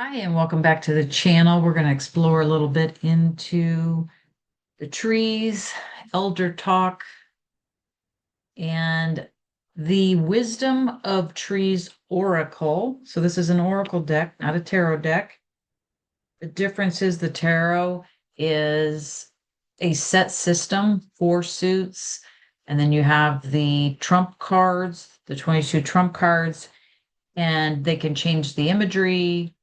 Hi, and welcome back to the channel. We're going to explore a little bit into the trees, elder talk, and the Wisdom of Trees Oracle. So, this is an oracle deck, not a tarot deck. The difference is the tarot is a set system, four suits, and then you have the trump cards, the 22 trump cards, and they can change the imagery,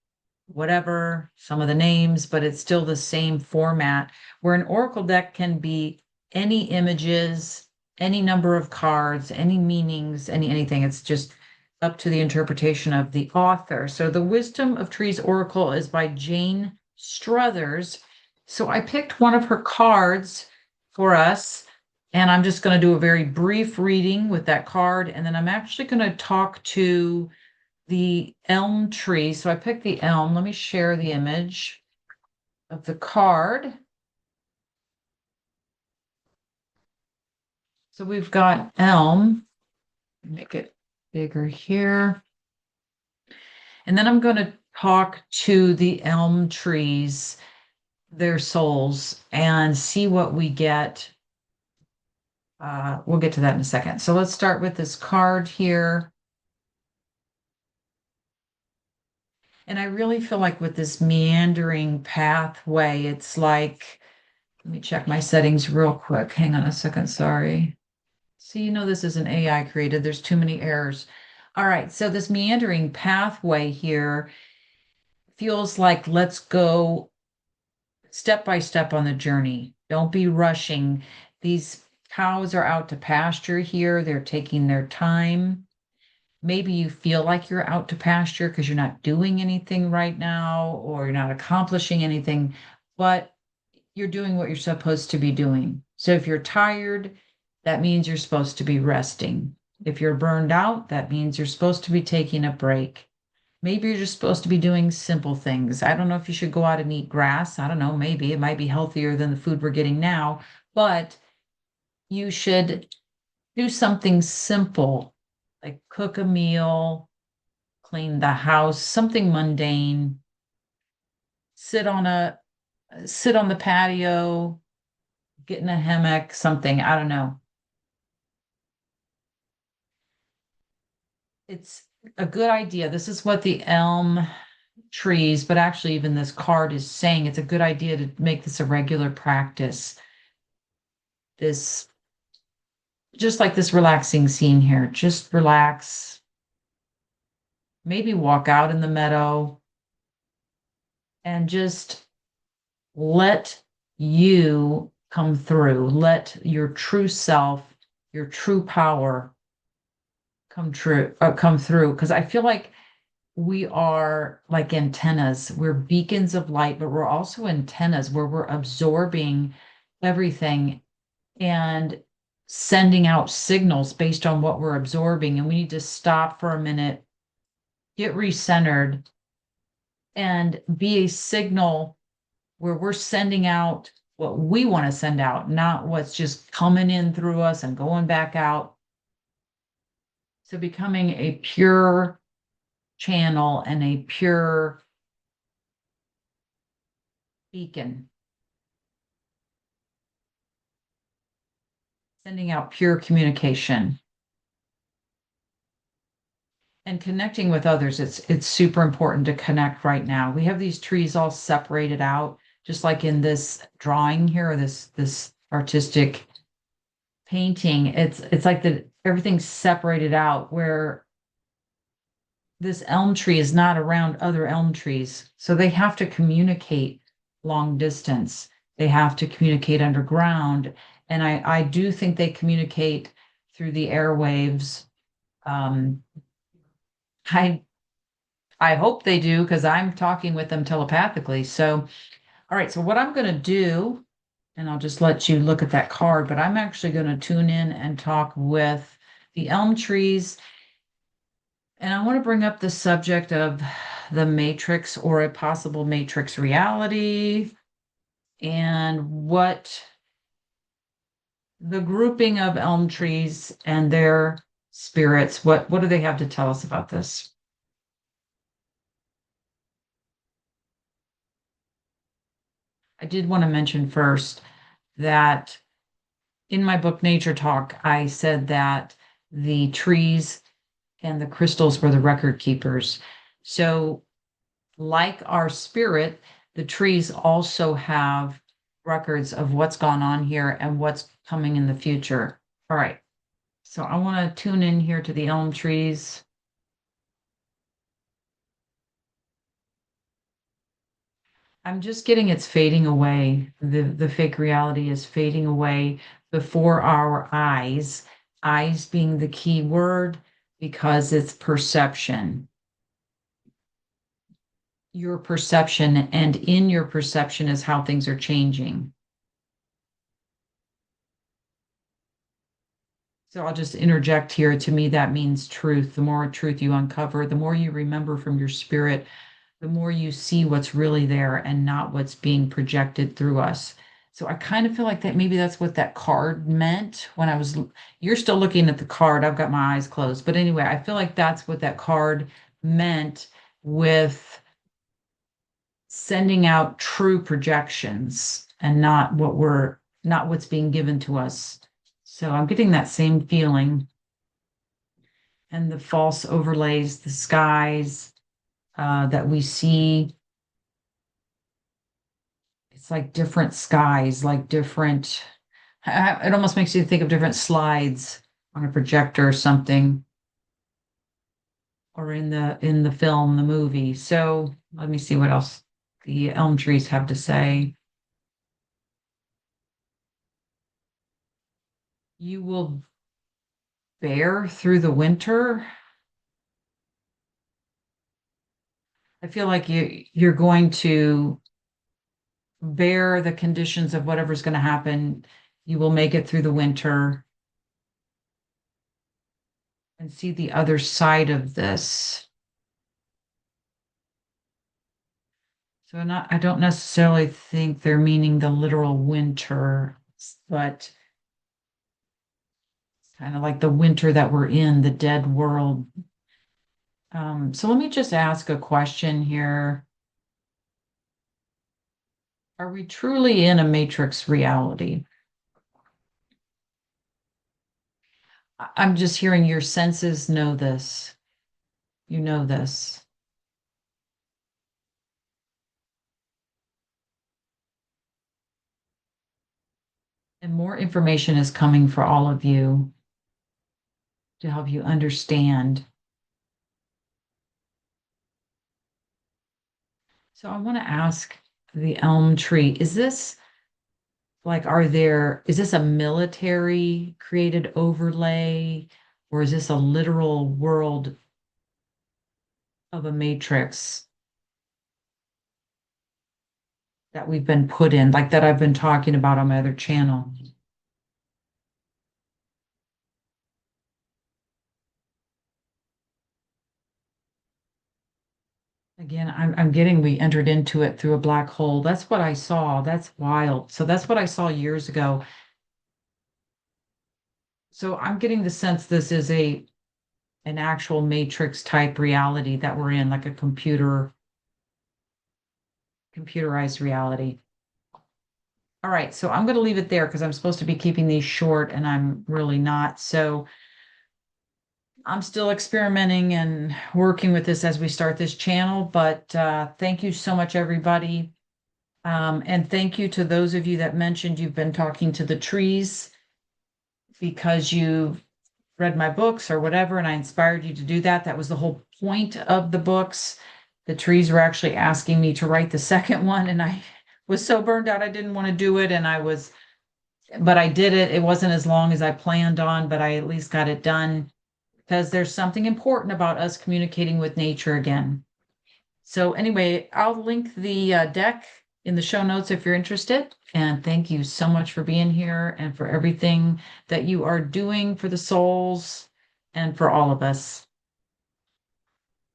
whatever, some of the names, but it's still the same format. Where an oracle deck can be any images, any number of cards, any meanings, anything. It's just up to the interpretation of the author. So the Wisdom of Trees Oracle is by Jane Struthers. So I picked one of her cards for us, and I'm just going to do a very brief reading with that card, and then I'm actually going to talk to the elm tree. So I picked the elm. Let me share the image of the card. So we've got elm. Make it bigger here. And then I'm going to talk to the elm trees, their souls, and see what we get. We'll get to that in a second. So let's start with this card here. And I really feel like with this meandering pathway, it's like, let me check my settings real quick. Hang on a second. Sorry. So you know this is an AI created. There's too many errors. All right. So this meandering pathway here feels like let's go step by step on the journey. Don't be rushing. These cows are out to pasture here. They're taking their time. Maybe you feel like you're out to pasture because you're not doing anything right now or you're not accomplishing anything, but you're doing what you're supposed to be doing. So if you're tired, that means you're supposed to be resting. If you're burned out, that means you're supposed to be taking a break. Maybe you're just supposed to be doing simple things. I don't know if you should go out and eat grass. I don't know. Maybe it might be healthier than the food we're getting now, but you should do something simple like cook a meal, clean the house, something mundane, sit on a sit on the patio, get in a hammock, something. I don't know. It's a good idea. This is what the elm trees, but actually, even this card is saying it's a good idea to make this a regular practice. This, just like this relaxing scene here, just relax, maybe walk out in the meadow and just let you come through. Let your true self, your true power come through. Because I feel like we are like antennas. We're beacons of light, but we're also antennas where we're absorbing everything and sending out signals based on what we're absorbing. And we need to stop for a minute, get recentered, and be a signal where we're sending out what we want to send out, not what's just coming in through us and going back out. So becoming a pure channel and a pure beacon, sending out pure communication and connecting with others. It's super important to connect right now. We have these trees all separated out, just like in this drawing here, or this artistic painting. It's like the everything's separated out where this elm tree is not around other elm trees. So they have to communicate long distance. They have to communicate underground. And I do think they communicate through the airwaves. Um, I I hope they do because I'm talking with them telepathically. So, all right. So what I'm going to do, and I'll just let you look at that card, but I'm actually going to tune in and talk with the elm trees. And I want to bring up the subject of the matrix or a possible matrix reality and what the grouping of elm trees and their spirits, what do they have to tell us about this? did want to mention first that in my book, Nature Talk, I said that the trees and the crystals were the record keepers. So, like our spirit, the trees also have records of what's gone on here and what's coming in the future. All right. So, I want to tune in here to the elm trees. I'm just getting it's fading away. The fake reality is fading away before our eyes. Eyes being the key word because it's perception. Your perception, and in your perception is how things are changing. So I'll just interject here. To me, that means truth. The more truth you uncover, the more you remember from your spirit, the more you see what's really there and not what's being projected through us. So I kind of feel like that maybe that's what that card meant when I was, you're still looking at the card. I've got my eyes closed. But anyway, I feel like that's what that card meant with sending out true projections and not what's being given to us. So I'm getting that same feeling. And the false overlays, the skies that we see, it's like different skies, like different, it almost makes you think of different slides on a projector or something, or in the film, the movie. So let me see what else the elm trees have to say. You will bear through the winter. I feel like you're going to bear the conditions of whatever's going to happen. You will make it through the winter and see the other side of this. So I don't necessarily think they're meaning the literal winter, but kind of like the winter that we're in, the dead world. So let me just ask a question here. Are we truly in a matrix reality? I'm just hearing your senses know this. You know this. And more information is coming for all of you to help you understand. So I want to ask the elm tree, is this like, is this a military created overlay, or is this a literal world of a matrix that we've been put in, like that I've been talking about on my other channel? Again, I'm getting we entered into it through a black hole. That's what I saw. That's wild. So that's what I saw years ago. So I'm getting the sense this is an actual matrix type reality that we're in, like a computerized reality. All right, so I'm going to leave it there because I'm supposed to be keeping these short and I'm really not. So I'm still experimenting and working with this as we start this channel, but thank you so much, everybody. And thank you to those of you that mentioned you've been talking to the trees because you read my books or whatever, and I inspired you to do that. That was the whole point of the books. The trees were actually asking me to write the second one, and I was so burned out I didn't want to do it. But I did it. It wasn't as long as I planned on, but I at least got it done because there's something important about us communicating with nature again. So anyway, I'll link the deck in the show notes if you're interested. And thank you so much for being here and for everything that you are doing for the souls and for all of us.